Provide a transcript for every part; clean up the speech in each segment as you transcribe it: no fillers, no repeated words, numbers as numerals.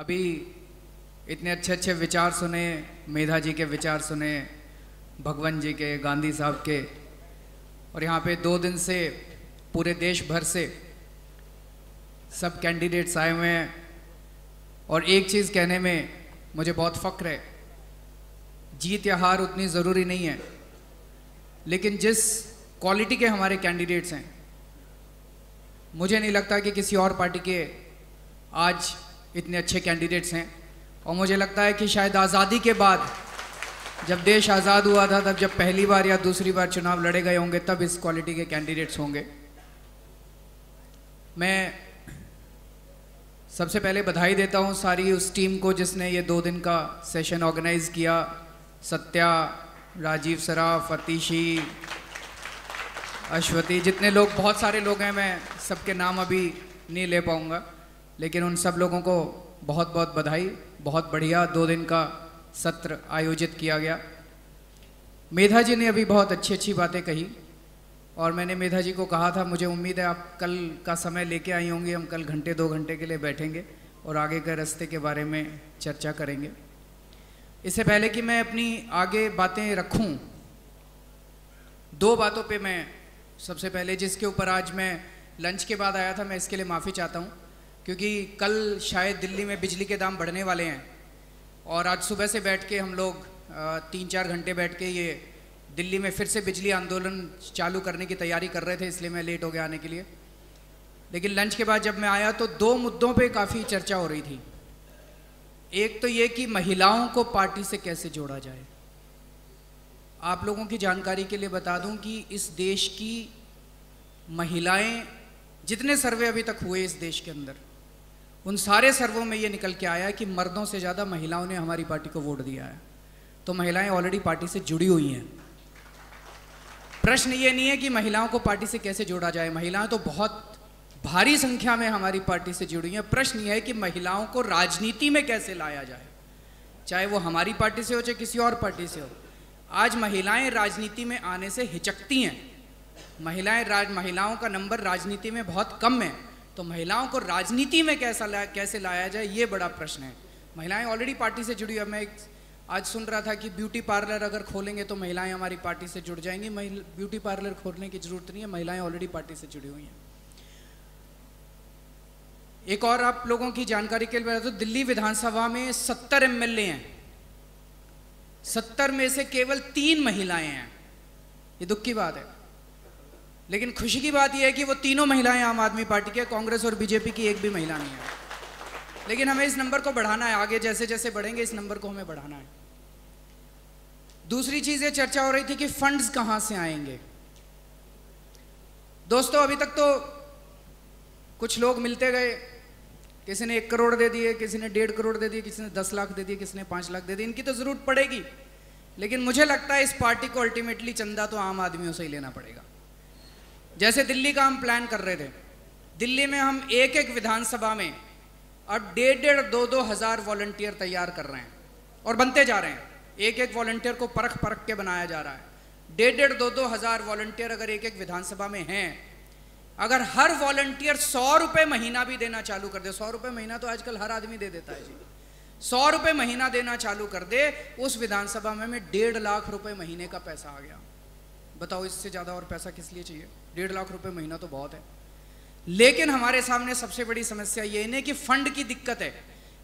अभी इतने अच्छे अच्छे विचार सुने, मेधा जी के विचार सुने, भगवंत जी के, गांधी साहब के, और यहाँ पे 2 दिन से पूरे देश भर से सब कैंडिडेट्स आए हुए हैं। और एक चीज़ कहने में मुझे बहुत फ़ख्र है, जीत या हार उतनी ज़रूरी नहीं है, लेकिन जिस क्वालिटी के हमारे कैंडिडेट्स हैं, मुझे नहीं लगता कि किसी और पार्टी के आज इतने अच्छे कैंडिडेट्स हैं। और मुझे लगता है कि शायद आज़ादी के बाद जब देश आज़ाद हुआ था, तब जब पहली बार या दूसरी बार चुनाव लड़े गए होंगे, तब इस क्वालिटी के कैंडिडेट्स होंगे। मैं सबसे पहले बधाई देता हूं सारी उस टीम को जिसने ये 2 दिन का सेशन ऑर्गेनाइज किया। सत्या, राजीव सराफ, अतिशी, अश्वती, जितने लोग, बहुत सारे लोग हैं, मैं सबके नाम अभी नहीं ले पाऊंगा, लेकिन उन सब लोगों को बहुत बहुत बधाई। बहुत बढ़िया 2 दिन का सत्र आयोजित किया गया। मेधा जी ने अभी बहुत अच्छी अच्छी बातें कही, और मैंने मेधा जी को कहा था, मुझे उम्मीद है आप कल का समय लेके आई होंगी, हम कल 1-2 घंटे के लिए बैठेंगे और आगे के रास्ते के बारे में चर्चा करेंगे। इससे पहले कि मैं अपनी आगे बातें रखूं, 2 बातों पे मैं सबसे पहले, जिसके ऊपर आज मैं लंच के बाद आया था, मैं इसके लिए माफ़ी चाहता हूं, क्योंकि कल शायद दिल्ली में बिजली के दाम बढ़ने वाले हैं, और आज सुबह से बैठ के हम लोग 3-4 घंटे बैठ के ये दिल्ली में फिर से बिजली आंदोलन चालू करने की तैयारी कर रहे थे, इसलिए मैं लेट हो गया आने के लिए। लेकिन लंच के बाद जब मैं आया तो 2 मुद्दों पे काफ़ी चर्चा हो रही थी। एक तो ये कि महिलाओं को पार्टी से कैसे जोड़ा जाए। आप लोगों की जानकारी के लिए बता दूं कि इस देश की महिलाएं, जितने सर्वे अभी तक हुए इस देश के अंदर, उन सारे सर्वों में ये निकल के आया कि मर्दों से ज़्यादा महिलाओं ने हमारी पार्टी को वोट दिया है। तो महिलाएं ऑलरेडी पार्टी से जुड़ी हुई हैं। प्रश्न ये नहीं है कि महिलाओं को पार्टी से कैसे जोड़ा जाए, महिलाएं तो बहुत भारी संख्या में हमारी पार्टी से जुड़ी हैं। प्रश्न यह है कि महिलाओं को राजनीति में कैसे लाया जाए, चाहे वो हमारी पार्टी से हो चाहे किसी और पार्टी से हो। आज महिलाएं राजनीति में आने से हिचकती हैं। महिलाओं का नंबर राजनीति में बहुत कम है, तो महिलाओं को राजनीति में कैसे लाया जाए, ये बड़ा प्रश्न है। महिलाएं ऑलरेडी पार्टी से जुड़ी है। मैं आज सुन रहा था कि ब्यूटी पार्लर अगर खोलेंगे तो महिलाएं हमारी पार्टी से जुड़ जाएंगी। ब्यूटी पार्लर खोलने की जरूरत नहीं है, महिलाएं ऑलरेडी पार्टी से जुड़ी हुई हैं। एक और आप लोगों की जानकारी के लिए, तो दिल्ली विधानसभा में 70 एमएलए हैं, 70 में से केवल 3 महिलाएं हैं। ये दुख की बात है, लेकिन खुशी की बात यह है कि वो तीनों महिलाएं आम आदमी पार्टी के, कांग्रेस और बीजेपी की एक भी महिला नहीं है। लेकिन हमें इस नंबर को बढ़ाना है, आगे जैसे जैसे बढ़ेंगे इस नंबर को हमें बढ़ाना है। दूसरी चीज ये चर्चा हो रही थी कि फंड्स कहां से आएंगे। दोस्तों, अभी तक तो कुछ लोग मिलते गए, किसी ने 1 करोड़ दे दिए, किसी ने 1.5 करोड़ दे दिए, किसी ने 10 लाख दे दिए, किसी ने 5 लाख दे दिए। इनकी तो जरूरत पड़ेगी, लेकिन मुझे लगता है इस पार्टी को अल्टीमेटली चंदा तो आम आदमियों से ही लेना पड़ेगा। जैसे दिल्ली का हम प्लान कर रहे थे, दिल्ली में हम एक विधानसभा में अब 1.5-2 हज़ार वॉलंटियर तैयार कर रहे हैं और बनते जा रहे हैं। एक वॉलंटियर को परख के बनाया जा रहा है। 1.5-2 हज़ार वॉलंटियर अगर एक विधानसभा में हैं, अगर हर वॉलंटियर 100 रुपये महीना भी देना चालू कर दे, 100 रुपये महीना तो आजकल हर आदमी दे देता है जी, 100 रुपये महीना देना चालू कर दे, उस विधानसभा में 1.5 लाख रुपए महीने का पैसा आ गया। बताओ, इससे ज़्यादा और पैसा किस लिए चाहिए? 1.5 लाख रुपए महीना तो बहुत है। लेकिन हमारे सामने सबसे बड़ी समस्या ये नहीं कि फंड की दिक्कत है,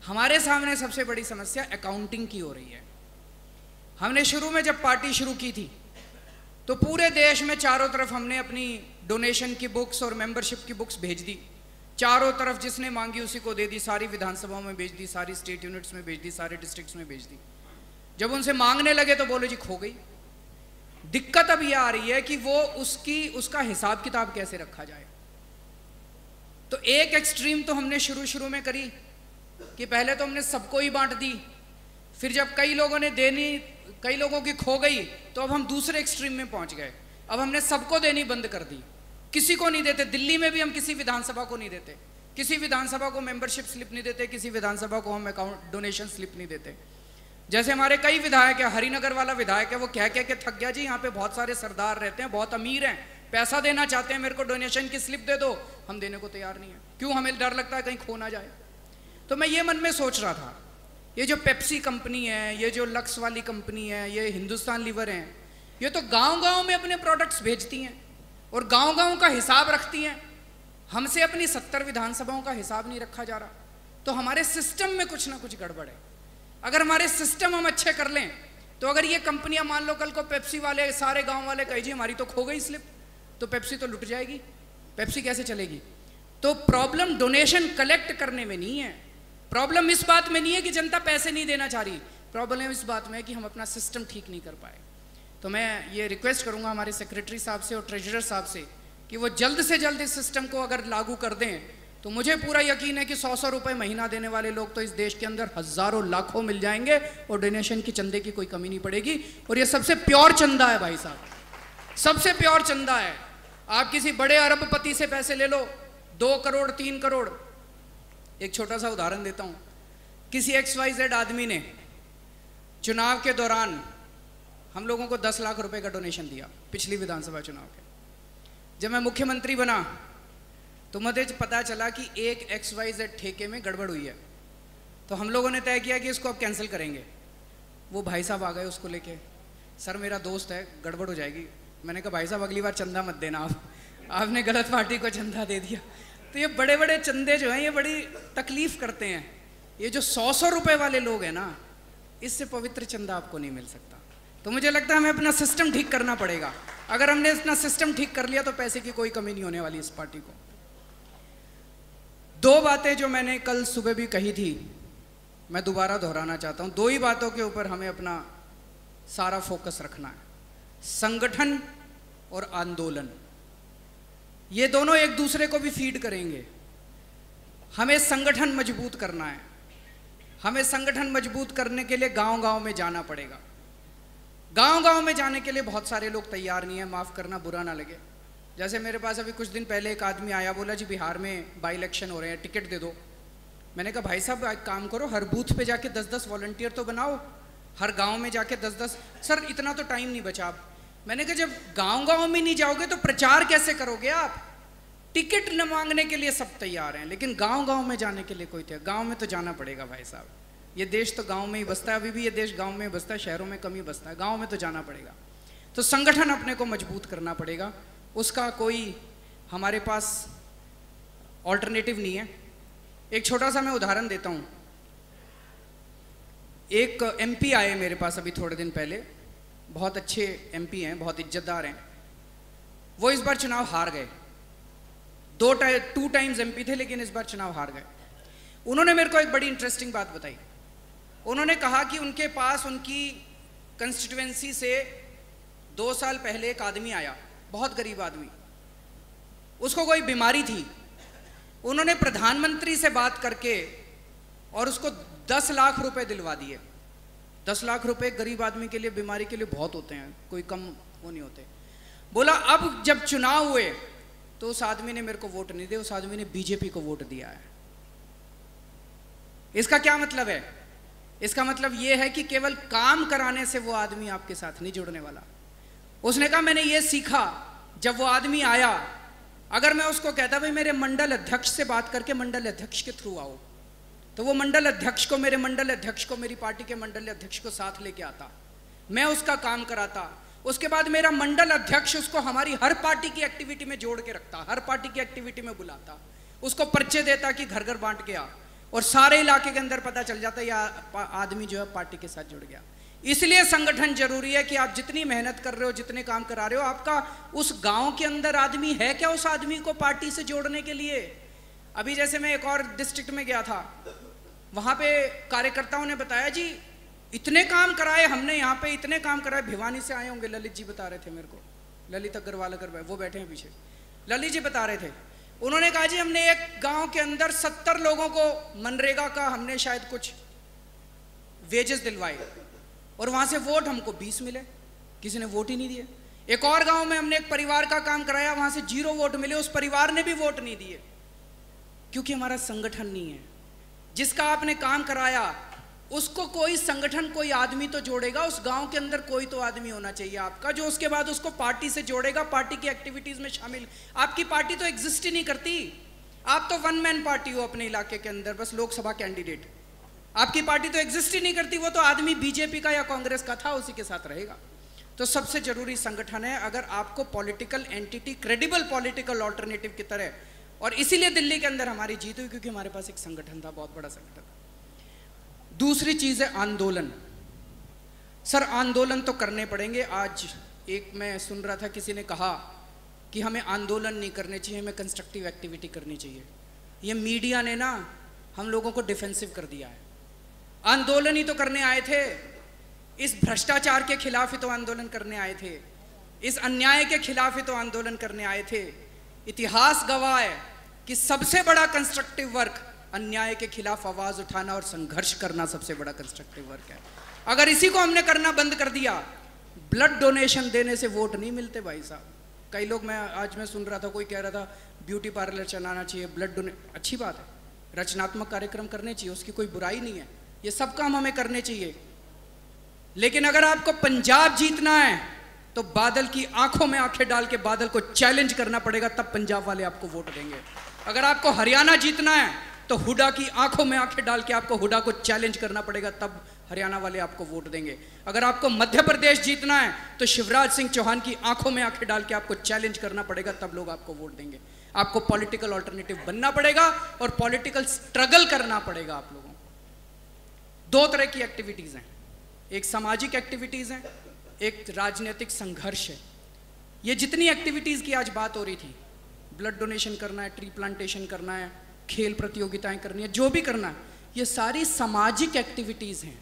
हमारे सामने सबसे बड़ी समस्या अकाउंटिंग की हो रही है। हमने शुरू में जब पार्टी शुरू की थी तो पूरे देश में चारों तरफ हमने अपनी डोनेशन की बुक्स और मेंबरशिप की बुक्स भेज दी, चारों तरफ जिसने मांगी उसी को दे दी, सारी विधानसभाओं में भेज दी, सारी स्टेट यूनिट्स में भेज दी, सारे डिस्ट्रिक्ट्स में भेज दी। जब उनसे मांगने लगे तो बोले जी खो गई। दिक्कत अब यह आ रही है कि वो उसका हिसाब किताब कैसे रखा जाए। तो एक एक्सट्रीम तो हमने शुरू में करी कि पहले तो हमने सबको ही बांट दी, फिर जब कई लोगों की खो गई तो अब हम दूसरे एक्सट्रीम में पहुंच गए। अब हमने सबको देनी बंद कर दी, किसी को नहीं देते। दिल्ली में भी हम किसी विधानसभा को नहीं देते, किसी विधानसभा को मेंबरशिप स्लिप नहीं देते, किसी विधानसभा को हम अकाउंट डोनेशन स्लिप नहीं देते। जैसे हमारे कई विधायक है, हरिनगर वाला विधायक है, वो कह के थक गया जी, यहाँ पे बहुत सारे सरदार रहते हैं, बहुत अमीर हैं, पैसा देना चाहते हैं, मेरे को डोनेशन की स्लिप दे दो, हम देने को तैयार नहीं है। क्यों? हमें डर लगता है कहीं खो ना जाए। तो मैं ये मन में सोच रहा था, ये जो पेप्सी कंपनी है, ये जो लक्स वाली कंपनी है, ये हिंदुस्तान लीवर है, ये तो गांव-गांव में अपने प्रोडक्ट्स भेजती हैं और गांव-गांव का हिसाब रखती हैं। हमसे अपनी 70 विधानसभाओं का हिसाब नहीं रखा जा रहा। तो हमारे सिस्टम में कुछ ना कुछ गड़बड़ है। अगर हमारे सिस्टम हम अच्छे कर लें तो अगर ये कंपनियां, मान लो कल को पेप्सी वाले, सारे गांव वाले कहे जी हमारी तो खो गई स्लिप, तो पेप्सी तो लुट जाएगी, पेप्सी कैसे चलेगी? तो प्रॉब्लम डोनेशन कलेक्ट करने में नहीं है, प्रॉब्लम इस बात में नहीं है कि जनता पैसे नहीं देना चाह रही, प्रॉब्लम इस बात में है कि हम अपना सिस्टम ठीक नहीं कर पाए। तो मैं ये रिक्वेस्ट करूंगा हमारे सेक्रेटरी साहब से और ट्रेजरर साहब से कि वो जल्द से जल्द इस सिस्टम को अगर लागू कर दें तो मुझे पूरा यकीन है कि 100-100 रुपए महीना देने वाले लोग तो इस देश के अंदर हजारों लाखों मिल जाएंगे और डोनेशन की चंदे की कोई कमी नहीं पड़ेगी। और ये सबसे प्योर चंदा है भाई साहब, सबसे प्योर चंदा है। आप किसी बड़े अरबपति से पैसे ले लो, 2 करोड़ 3 करोड़। एक छोटा सा उदाहरण देता हूं, किसी XYZ आदमी ने चुनाव के दौरान हम लोगों को 10 लाख रुपए का डोनेशन दिया पिछली विधानसभा चुनाव के। जब मैं मुख्यमंत्री बना तो मुझे पता चला कि एक XYZ ठेके में गड़बड़ हुई है, तो हम लोगों ने तय किया कि इसको अब कैंसिल करेंगे। वो भाई साहब आ गए उसको लेके, सर मेरा दोस्त है, गड़बड़ हो जाएगी। मैंने कहा भाई साहब अगली बार चंदा मत देना, आपने गलत पार्टी को चंदा दे दिया। तो ये बड़े बड़े चंदे जो हैं ये बड़ी तकलीफ करते हैं। ये जो 100-100 रुपए वाले लोग हैं ना, इससे पवित्र चंदा आपको नहीं मिल सकता। तो मुझे लगता है हमें अपना सिस्टम ठीक करना पड़ेगा। अगर हमने अपना सिस्टम ठीक कर लिया तो पैसे की कोई कमी नहीं होने वाली इस पार्टी को। 2 बातें जो मैंने कल सुबह भी कही थी मैं दोबारा दोहराना चाहता हूं। 2 ही बातों के ऊपर हमें अपना सारा फोकस रखना है, संगठन और आंदोलन। ये दोनों एक दूसरे को भी फीड करेंगे। हमें संगठन मजबूत करना है, हमें संगठन मजबूत करने के लिए गांव-गांव में जाना पड़ेगा। गांव-गांव में जाने के लिए बहुत सारे लोग तैयार नहीं है, माफ करना बुरा ना लगे। जैसे मेरे पास अभी कुछ दिन पहले एक आदमी आया, बोला जी बिहार में बाई इलेक्शन हो रहे हैं, टिकट दे दो। मैंने कहा भाई साहब एक काम करो, हर बूथ पे जाके 10-10 वॉलंटियर तो बनाओ, हर गांव में जाके 10-10। सर इतना तो टाइम नहीं बचा। मैंने कहा जब गांव-गांव में नहीं जाओगे तो प्रचार कैसे करोगे आप? टिकट न मांगने के लिए सब तैयार हैं, लेकिन गांव-गांव में जाने के लिए कोई तैयार। गांव में तो जाना पड़ेगा भाई साहब, ये देश तो गांव में ही बसता है, अभी भी ये देश गांव में बसता है, शहरों में कम ही बसता है, गांव में तो जाना पड़ेगा। तो संगठन अपने को मजबूत करना पड़ेगा, उसका कोई हमारे पास ऑल्टरनेटिव नहीं है। एक छोटा सा मैं उदाहरण देता हूं। एक MP आए मेरे पास अभी थोड़े दिन पहले, बहुत अच्छे MP हैं, बहुत इज्जतदार हैं। वो इस बार चुनाव हार गए, 2 टाइम्स MP थे लेकिन इस बार चुनाव हार गए। उन्होंने मेरे को एक बड़ी इंटरेस्टिंग बात बताई। उन्होंने कहा कि उनके पास उनकी कंस्टिट्यूएंसी से 2 साल पहले एक आदमी आया, बहुत गरीब आदमी, उसको कोई बीमारी थी। उन्होंने प्रधानमंत्री से बात करके और उसको 10 लाख रुपए दिलवा दिए। 10 लाख रुपए गरीब आदमी के लिए, बीमारी के लिए बहुत होते हैं, कोई कम वो नहीं होते। बोला अब जब चुनाव हुए तो उस आदमी ने मेरे को वोट नहीं दिया, उस आदमी ने BJP को वोट दिया है। इसका क्या मतलब है? इसका मतलब यह है कि केवल काम कराने से वो आदमी आपके साथ नहीं जुड़ने वाला। उसने कहा मैंने ये सीखा, जब वो आदमी आया, अगर मैं उसको कहता भाई मेरे मंडल अध्यक्ष से बात करके मंडल अध्यक्ष के थ्रू आओ, तो वो मंडल अध्यक्ष को, मेरे मंडल अध्यक्ष को, मेरी पार्टी के मंडल अध्यक्ष को साथ लेके आता, मैं उसका काम कराता। उसके बाद मेरा मंडल अध्यक्ष उसको हमारी हर पार्टी की एक्टिविटी में जोड़ के रखता, हर पार्टी की एक्टिविटी में बुलाता, उसको पर्चे देता कि घर घर बांट के आ, और सारे इलाके के अंदर पता चल जाता यह आदमी जो है पार्टी के साथ जुड़ गया। इसलिए संगठन जरूरी है कि आप जितनी मेहनत कर रहे हो, जितने काम करा रहे हो, आपका उस गांव के अंदर आदमी है क्या उस आदमी को पार्टी से जोड़ने के लिए? अभी जैसे मैं एक और डिस्ट्रिक्ट में गया था, वहां पे कार्यकर्ताओं ने बताया जी इतने काम कराए हमने, यहाँ पे इतने काम कराए। भिवानी से आए होंगे, ललित जी बता रहे थे मेरे को, ललित अग्रवाल अगर वो बैठे हैं पीछे, ललित जी बता रहे थे। उन्होंने कहा जी हमने एक गांव के अंदर 70 लोगों को मनरेगा का हमने शायद कुछ वेजेस दिलवाए और वहां से वोट हमको 20 मिले, किसी ने वोट ही नहीं दिए। एक और गांव में हमने एक परिवार का काम कराया, वहां से 0 वोट मिले, उस परिवार ने भी वोट नहीं दिए, क्योंकि हमारा संगठन नहीं है। जिसका आपने काम कराया उसको कोई संगठन, कोई आदमी तो जोड़ेगा। उस गांव के अंदर कोई तो आदमी होना चाहिए आपका, जो उसके बाद उसको पार्टी से जोड़ेगा, पार्टी की एक्टिविटीज में शामिल। आपकी पार्टी तो एग्जिस्ट ही नहीं करती। आप तो वन मैन पार्टी हो अपने इलाके के अंदर, बस लोकसभा कैंडिडेट। आपकी पार्टी तो एग्जिस्ट ही नहीं करती, वो तो आदमी बीजेपी का या कांग्रेस का था, उसी के साथ रहेगा। तो सबसे जरूरी संगठन है, अगर आपको political entity, credible political alternative की तरह, और इसीलिए दिल्ली के अंदर हमारी जीत हुई क्योंकि हमारे पास एक संगठन था, बहुत बड़ा संगठन। दूसरी चीज है आंदोलन। सर आंदोलन तो करने पड़ेंगे। आज एक मैं सुन रहा था, किसी ने कहा कि हमें आंदोलन नहीं करने चाहिए, हमें कंस्ट्रक्टिव एक्टिविटी करनी चाहिए। ये मीडिया ने ना हम लोगों को डिफेंसिव कर दिया है। आंदोलन ही तो करने आए थे, इस भ्रष्टाचार के खिलाफ ही तो आंदोलन करने आए थे, इस अन्याय के खिलाफ ही तो आंदोलन करने आए थे। इतिहास गवाह है कि सबसे बड़ा कंस्ट्रक्टिव वर्क अन्याय के खिलाफ आवाज उठाना और संघर्ष करना सबसे बड़ा कंस्ट्रक्टिव वर्क है। अगर इसी को हमने करना बंद कर दिया, ब्लड डोनेशन देने से वोट नहीं मिलते भाई साहब। कई लोग, आज मैं सुन रहा था, कोई कह रहा था ब्यूटी पार्लर चलाना चाहिए, ब्लड डोनेट, अच्छी बात है, रचनात्मक कार्यक्रम करने चाहिए, उसकी कोई बुराई नहीं है, ये सब काम हमें करने चाहिए। लेकिन अगर आपको पंजाब जीतना है तो बादल की आंखों में आंखें डाल के बादल को चैलेंज करना पड़ेगा, तब पंजाब वाले आपको वोट देंगे। अगर आपको हरियाणा जीतना है तो हुडा की आंखों में आंखें डाल के आपको हुडा को चैलेंज करना पड़ेगा, तब हरियाणा वाले आपको वोट देंगे। अगर आपको मध्य प्रदेश जीतना है तो शिवराज सिंह चौहान की आंखों में आंखें डाल के आपको चैलेंज करना पड़ेगा, तब लोग आपको वोट देंगे। आपको पॉलिटिकल ऑल्टरनेटिव बनना पड़ेगा और पॉलिटिकल स्ट्रगल करना पड़ेगा आप लोगों को। दो तरह की एक्टिविटीज हैं, एक सामाजिक एक्टिविटीज है, एक राजनीतिक संघर्ष है। ये जितनी एक्टिविटीज की आज बात हो रही थी, ब्लड डोनेशन करना है, ट्री प्लांटेशन करना है, खेल प्रतियोगिताएं करनी है, जो भी करना है, ये सारी सामाजिक एक्टिविटीज हैं,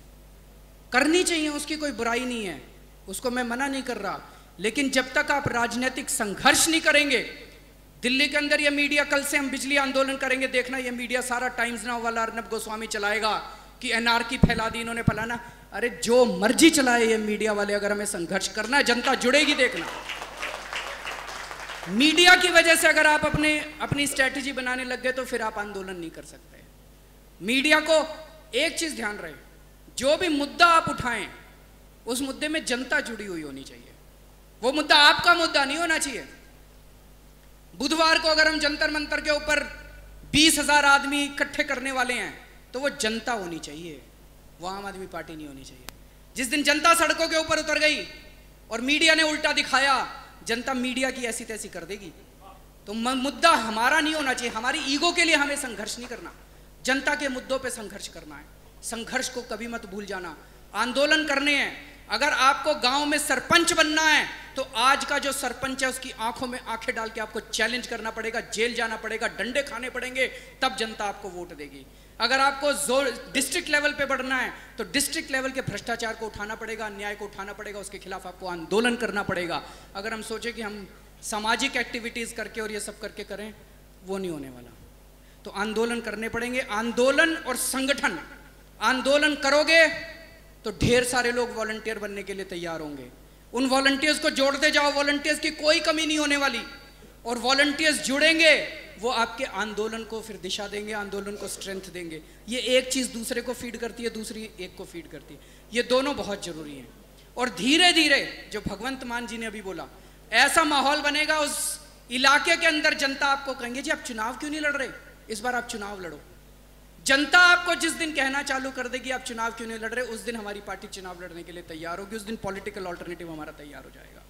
करनी चाहिए, उसकी कोई बुराई नहीं है, उसको मैं मना नहीं कर रहा। लेकिन जब तक आप राजनीतिक संघर्ष नहीं करेंगे, दिल्ली के अंदर ये मीडिया, कल से हम बिजली आंदोलन करेंगे, देखना ये मीडिया सारा टाइम्स नाउ वाला अर्नब गोस्वामी चलाएगा कि एनआरकी फैला दी इन्होंने, फलाना। अरे जो मर्जी चलाए ये मीडिया वाले, अगर हमें संघर्ष करना है जनता जुड़ेगी। देखना मीडिया की वजह से अगर आप अपनी स्ट्रैटेजी बनाने लग गए तो फिर आप आंदोलन नहीं कर सकते। मीडिया को एक चीज ध्यान रहे, जो भी मुद्दा आप उठाएं उस मुद्दे में जनता जुड़ी हुई होनी चाहिए। वो मुद्दा आपका मुद्दा नहीं होना चाहिए। बुधवार को अगर हम जंतर मंतर के ऊपर 20,000 आदमी इकट्ठे करने वाले हैं तो वो जनता होनी चाहिए, वो आम आदमी पार्टी नहीं होनी चाहिए। जिस दिन जनता सड़कों के ऊपर उतर गई और मीडिया ने उल्टा दिखाया, जनता मीडिया की ऐसी तैसी कर देगी। तो मुद्दा हमारा नहीं होना चाहिए, हमारी ईगो के लिए हमें संघर्ष नहीं करना, जनता के मुद्दों पे संघर्ष करना है। संघर्ष को कभी मत भूल जाना, आंदोलन करने हैं। अगर आपको गांव में सरपंच बनना है तो आज का जो सरपंच है उसकी आंखों में आंखें डाल के आपको चैलेंज करना पड़ेगा, जेल जाना पड़ेगा, डंडे खाने पड़ेंगे, तब जनता आपको वोट देगी। अगर आपको डिस्ट्रिक्ट लेवल पे बढ़ना है तो डिस्ट्रिक्ट लेवल के भ्रष्टाचार को उठाना पड़ेगा, अन्याय को उठाना पड़ेगा, उसके खिलाफ आपको आंदोलन करना पड़ेगा। अगर हम सोचे कि हम सामाजिक एक्टिविटीज करके और ये सब करके करें, वो नहीं होने वाला। तो आंदोलन करने पड़ेंगे। आंदोलन और संगठन, आंदोलन करोगे तो ढेर सारे लोग वॉलंटियर बनने के लिए तैयार होंगे। उन वॉलंटियर्स को जोड़ते जाओ, वॉलंटियर्स की कोई कमी नहीं होने वाली। और वॉलंटियर्स जुड़ेंगे, वो आपके आंदोलन को फिर दिशा देंगे, आंदोलन को स्ट्रेंथ देंगे। ये एक चीज दूसरे को फीड करती है, दूसरी एक को फीड करती है। ये दोनों बहुत जरूरी हैं। और धीरे धीरे, जो भगवंत मान जी ने अभी बोला, ऐसा माहौल बनेगा उस इलाके के अंदर, जनता आपको कहेंगे जी आप चुनाव क्यों नहीं लड़ रहे, इस बार आप चुनाव लड़ो। जनता आपको जिस दिन कहना चालू कर देगी आप चुनाव क्यों नहीं लड़ रहे, उस दिन हमारी पार्टी चुनाव लड़ने के लिए तैयार होगी, उस दिन पॉलिटिकल ऑल्टरनेटिव हमारा तैयार हो जाएगा।